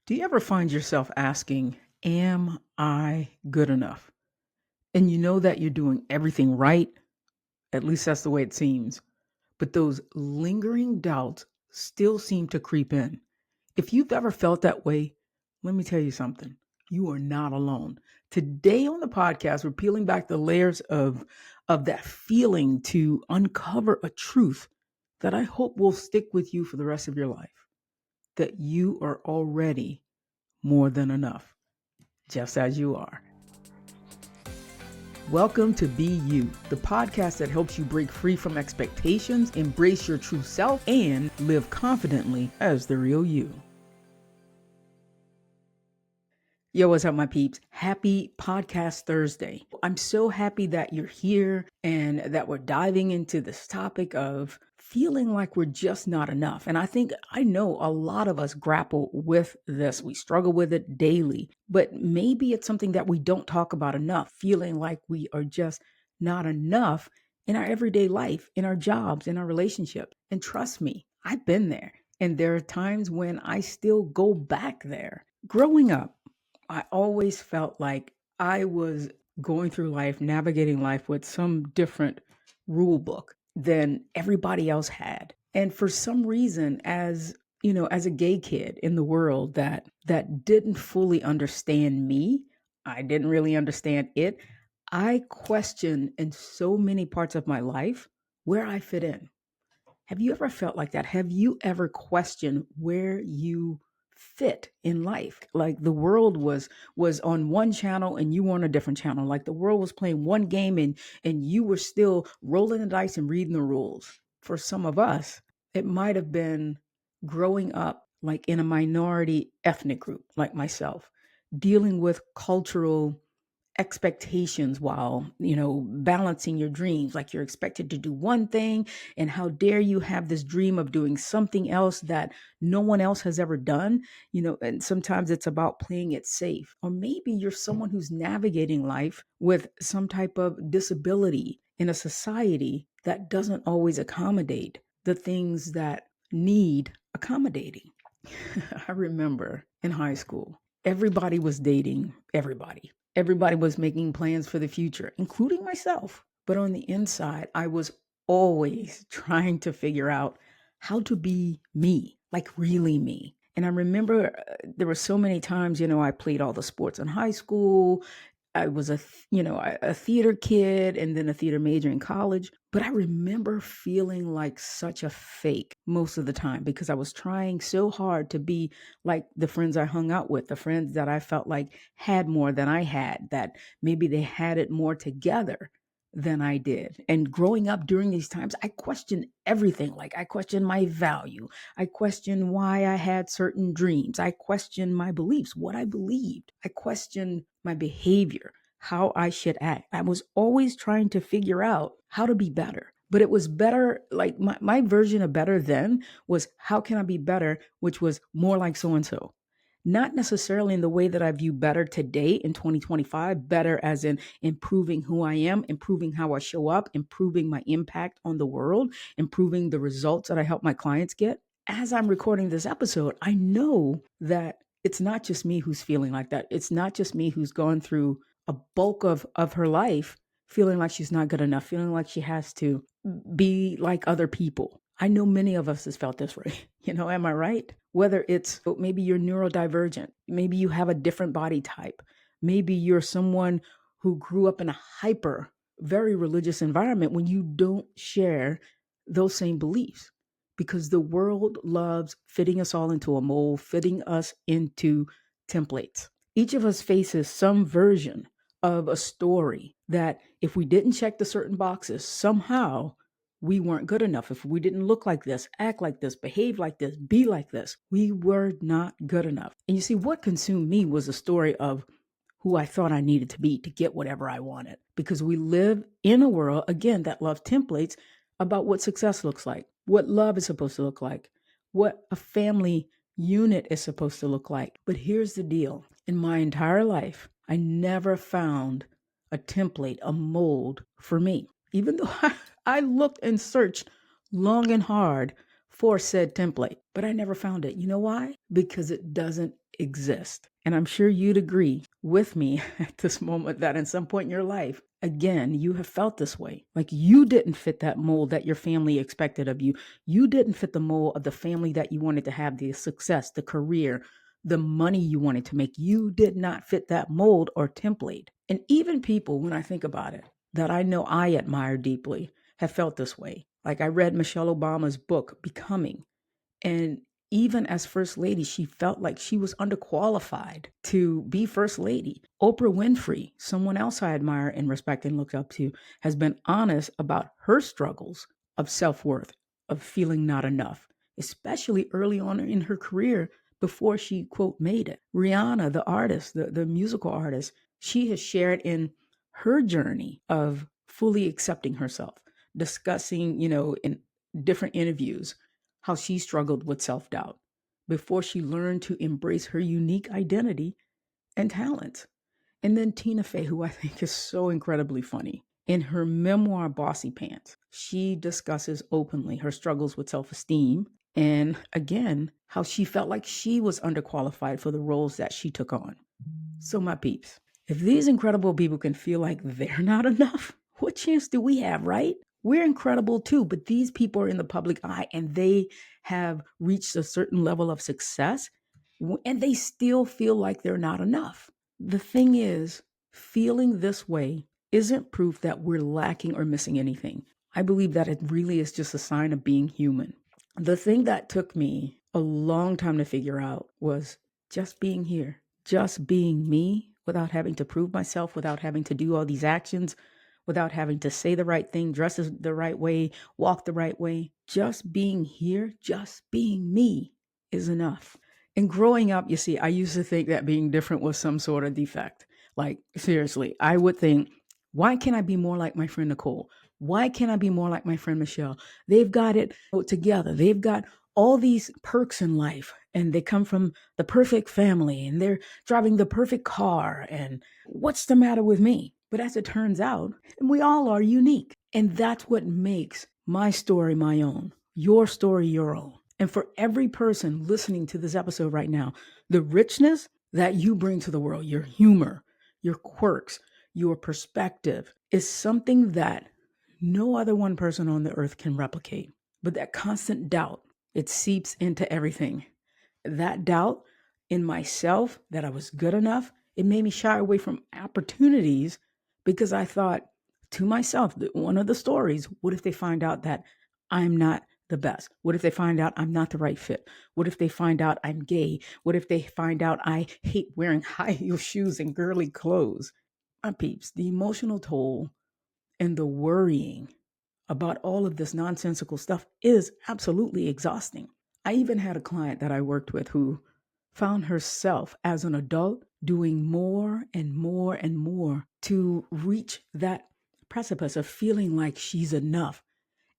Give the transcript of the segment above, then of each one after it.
Do you ever find yourself asking, am I good enough? And you know that you're doing everything right. At least that's the way it seems. But those lingering doubts still seem to creep in. If you've ever felt that way, let me tell you something. You are not alone. Today on the podcast, we're peeling back the layers of that feeling to uncover a truth that I hope will stick with you for the rest of your life. That you are already more than enough, just as you are. Welcome to Be You, the podcast that helps you break free from expectations, embrace your true self, and live confidently as the real you. Yo, what's up, my peeps? Happy Podcast Thursday. I'm so happy that you're here and that we're diving into this topic of feeling like we're just not enough. And I know a lot of us grapple with this. We struggle with it daily, but maybe it's something that we don't talk about enough, feeling like we are just not enough in our everyday life, in our jobs, in our relationships. And trust me, I've been there. And there are times when I still go back there. Growing up, I always felt like I was going through life, navigating life with some different rule book than everybody else had. And for some reason, as a gay kid in the world that didn't fully understand me, I didn't really understand it. I questioned in so many parts of my life where I fit in. Have you ever felt like that? Have you ever questioned where you fit in life? Like the world was on one channel and you were on a different channel. Like the world was playing one game and you were still rolling the dice and reading the rules. For some of us, it might have been growing up like in a minority ethnic group like myself, dealing with cultural expectations while balancing your dreams. Like you're expected to do one thing, and how dare you have this dream of doing something else that no one else has ever done. And sometimes it's about playing it safe. Or maybe you're someone who's navigating life with some type of disability in a society that doesn't always accommodate the things that need accommodating. I remember in high school, everybody was dating everybody. Everybody was making plans for the future, including myself. But on the inside, I was always trying to figure out how to be me, like really me. And I remember there were so many times, I played all the sports in high school. I was a theater kid and then a theater major in college. But I remember feeling like such a fake most of the time because I was trying so hard to be like the friends I hung out with, the friends that I felt like had more than I had, that maybe they had it more together than I did. And growing up during these times, I questioned everything. Like I questioned my value. I questioned why I had certain dreams. I questioned my beliefs, what I believed. I questioned my behavior, how I should act. I was always trying to figure out how to be better. But it was better, like my version of better then was how can I be better, which was more like so and so. Not necessarily in the way that I view better today in 2025, better as in improving who I am, improving how I show up, improving my impact on the world, improving the results that I help my clients get. As I'm recording this episode, I know that it's not just me who's feeling like that. It's not just me who's gone through a bulk of her life feeling like she's not good enough, feeling like she has to be like other people. I know many of us has felt this way. Am I right? Whether it's maybe you're neurodivergent, maybe you have a different body type, maybe you're someone who grew up in a very religious environment when you don't share those same beliefs. Because the world loves fitting us all into a mold, fitting us into templates. Each of us faces some version of a story that if we didn't check the certain boxes, somehow we weren't good enough. If we didn't look like this, act like this, behave like this, be like this, we were not good enough. And you see, what consumed me was a story of who I thought I needed to be to get whatever I wanted. Because we live in a world, again, that loves templates about what success looks like, what love is supposed to look like, what a family unit is supposed to look like. But here's the deal. In my entire life, I never found a template, a mold for me. Even though I looked and searched long and hard for said template, but I never found it. You know why? Because it doesn't exist. And I'm sure you'd agree with me at this moment that in some point in your life, again, you have felt this way. Like you didn't fit that mold that your family expected of you. You didn't fit the mold of the family that you wanted to have, the success, the career, the money you wanted to make. You did not fit that mold or template. And even people, when I think about it, that I know I admire deeply have felt this way. Like I read Michelle Obama's book, Becoming, and even as first lady, she felt like she was underqualified to be first lady. Oprah Winfrey, someone else I admire and respect and look up to, has been honest about her struggles of self-worth, of feeling not enough, especially early on in her career before she, quote, made it. Rihanna, the artist, the musical artist, she has shared in her journey of fully accepting herself, discussing, in different interviews, how she struggled with self-doubt before she learned to embrace her unique identity and talents. And then Tina Fey, who I think is so incredibly funny. In her memoir, Bossy Pants, she discusses openly her struggles with self-esteem and, again, how she felt like she was underqualified for the roles that she took on. So my peeps, if these incredible people can feel like they're not enough, what chance do we have, right? We're incredible too, but these people are in the public eye and they have reached a certain level of success and they still feel like they're not enough. The thing is, feeling this way isn't proof that we're lacking or missing anything. I believe that it really is just a sign of being human. The thing that took me a long time to figure out was just being here, just being me without having to prove myself, without having to do all these actions, without having to say the right thing, dress the right way, walk the right way. Just being here, just being me is enough. And growing up, you see, I used to think that being different was some sort of defect. Like, seriously, I would think, why can't I be more like my friend Nicole? Why can't I be more like my friend Michelle? They've got it together. They've got all these perks in life and they come from the perfect family and they're driving the perfect car. And what's the matter with me? But as it turns out, we all are unique. And that's what makes my story my own, your story your own. And for every person listening to this episode right now, the richness that you bring to the world, your humor, your quirks, your perspective is something that no other one person on the earth can replicate. But that constant doubt, it seeps into everything. That doubt in myself that I was good enough, it made me shy away from opportunities because I thought to myself that one of the stories, what if they find out that I'm not the best? What if they find out I'm not the right fit? What if they find out I'm gay? What if they find out I hate wearing high heel shoes and girly clothes? My peeps, the emotional toll and the worrying about all of this nonsensical stuff is absolutely exhausting. I even had a client that I worked with who found herself as an adult doing more and more and more to reach that precipice of feeling like she's enough.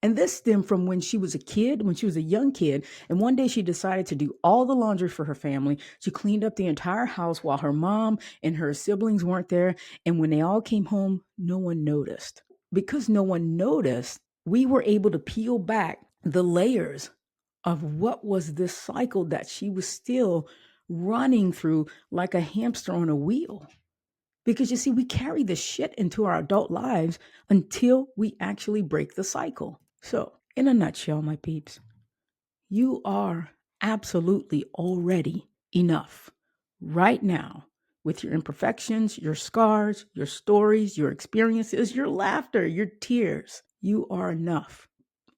And this stemmed from when she was a kid, when she was a young kid. And one day she decided to do all the laundry for her family. She cleaned up the entire house while her mom and her siblings weren't there. And when they all came home, no one noticed. Because no one noticed, we were able to peel back the layers of what was this cycle that she was still running through like a hamster on a wheel. Because you see, we carry this shit into our adult lives until we actually break the cycle. So, in a nutshell, my peeps, you are absolutely already enough right now with your imperfections, your scars, your stories, your experiences, your laughter, your tears. You are enough.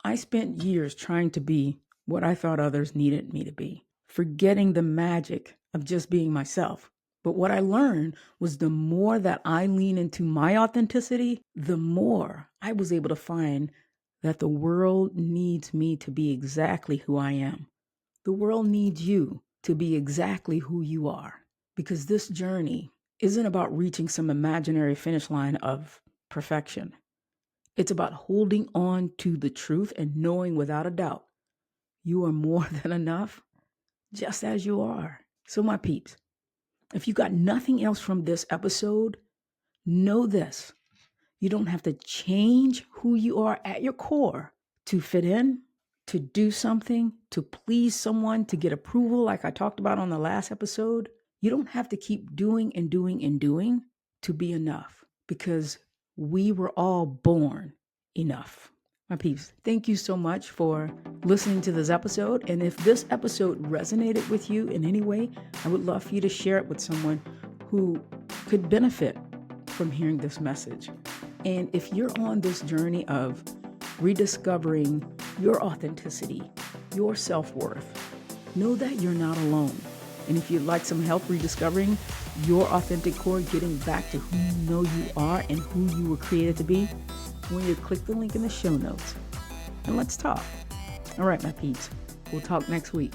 I spent years trying to be what I thought others needed me to be, forgetting the magic of just being myself. But what I learned was the more that I lean into my authenticity, the more I was able to find that the world needs me to be exactly who I am. The world needs you to be exactly who you are. Because this journey isn't about reaching some imaginary finish line of perfection. It's about holding on to the truth and knowing without a doubt you are more than enough just as you are. So my peeps, if you got nothing else from this episode, know this. You don't have to change who you are at your core to fit in. to do something, to please someone, to get approval, like I talked about on the last episode. You don't have to keep doing and doing and doing to be enough, because we were all born enough. My peeps, thank you so much for listening to this episode. And if this episode resonated with you in any way, I would love for you to share it with someone who could benefit from hearing this message. And if you're on this journey of rediscovering your authenticity, your self-worth, know that you're not alone. And if you'd like some help rediscovering your authentic core, getting back to who you know you are and who you were created to be, I want you to click the link in the show notes and let's talk. All right, my peeps, we'll talk next week.